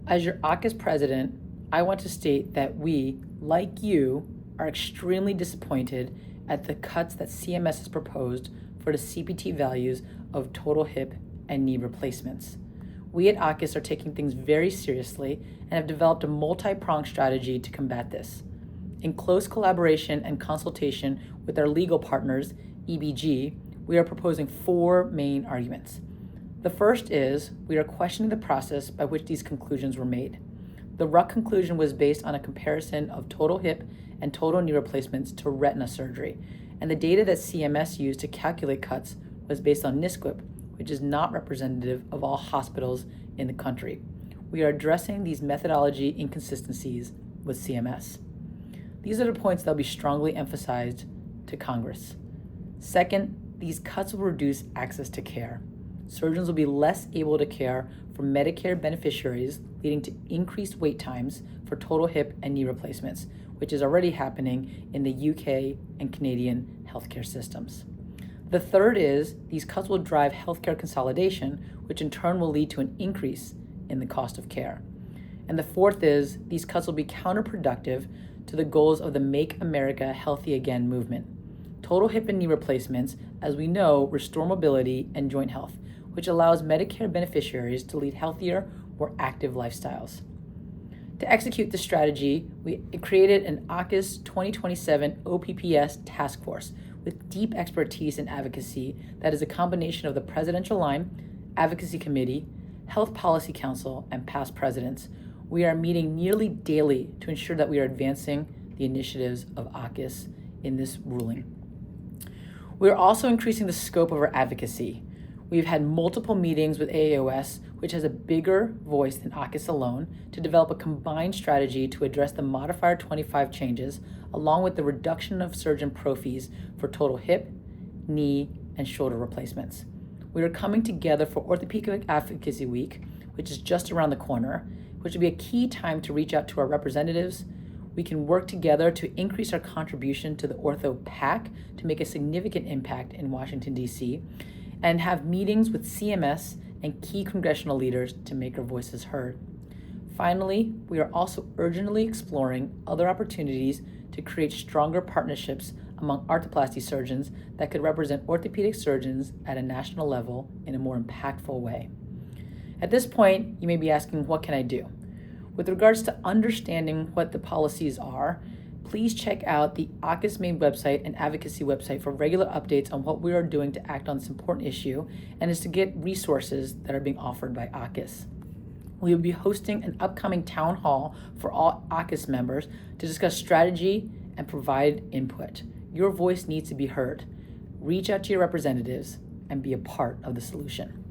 As your AAHKS president, I want to state that we, like you, are extremely disappointed at the cuts that CMS has proposed for the CPT values of total hip and knee replacements. We at AAHKS are taking things very seriously and have developed a multi-pronged strategy to combat this. In close collaboration and consultation with our legal partners, EBG, we are proposing 4 main arguments. The first is we are questioning the process by which these conclusions were made. The RUC conclusion was based on a comparison of total hip and total knee replacements to retina surgery, and the data that CMS used to calculate cuts was based on NSQIP, which is not representative of all hospitals in the country. We are addressing these methodology inconsistencies with CMS. These are the points that will be strongly emphasized to Congress. Second, these cuts will reduce access to care. Surgeons will be less able to care for Medicare beneficiaries, leading to increased wait times for total hip and knee replacements, which is already happening in the UK and Canadian healthcare systems. The third is these cuts will drive healthcare consolidation, which in turn will lead to an increase in the cost of care. And the fourth is these cuts will be counterproductive to the goals of the Make America Healthy Again movement. Total hip and knee replacements, as we know, restore mobility and joint health, which allows Medicare beneficiaries to lead healthier, more active lifestyles. To execute this strategy, we created an AAHKS 2027 OPPS task force with deep expertise in advocacy that is a combination of the Presidential Line, Advocacy Committee, Health Policy Council, and past presidents. We are meeting nearly daily to ensure that we are advancing the initiatives of AAHKS in this ruling. We are also increasing the scope of our advocacy. We've had multiple meetings with AAOS, which has a bigger voice than AAHKS alone, to develop a combined strategy to address the Modifier 25 changes, along with the reduction of surgeon pro fees for total hip, knee, and shoulder replacements. We are coming together for Orthopedic Advocacy Week, which is just around the corner, which will be a key time to reach out to our representatives. We can work together to increase our contribution to the Ortho PAC to make a significant impact in Washington, D.C., and have meetings with CMS and key congressional leaders to make our voices heard. Finally, we are also urgently exploring other opportunities to create stronger partnerships among arthroplasty surgeons that could represent orthopedic surgeons at a national level in a more impactful way. At this point, you may be asking, what can I do? With regards to understanding what the policies are, please check out the AAHKS main website and advocacy website for regular updates on what we are doing to act on this important issue, and is to get resources that are being offered by AAHKS. We will be hosting an upcoming town hall for all AAHKS members to discuss strategy and provide input. Your voice needs to be heard. Reach out to your representatives and be a part of the solution.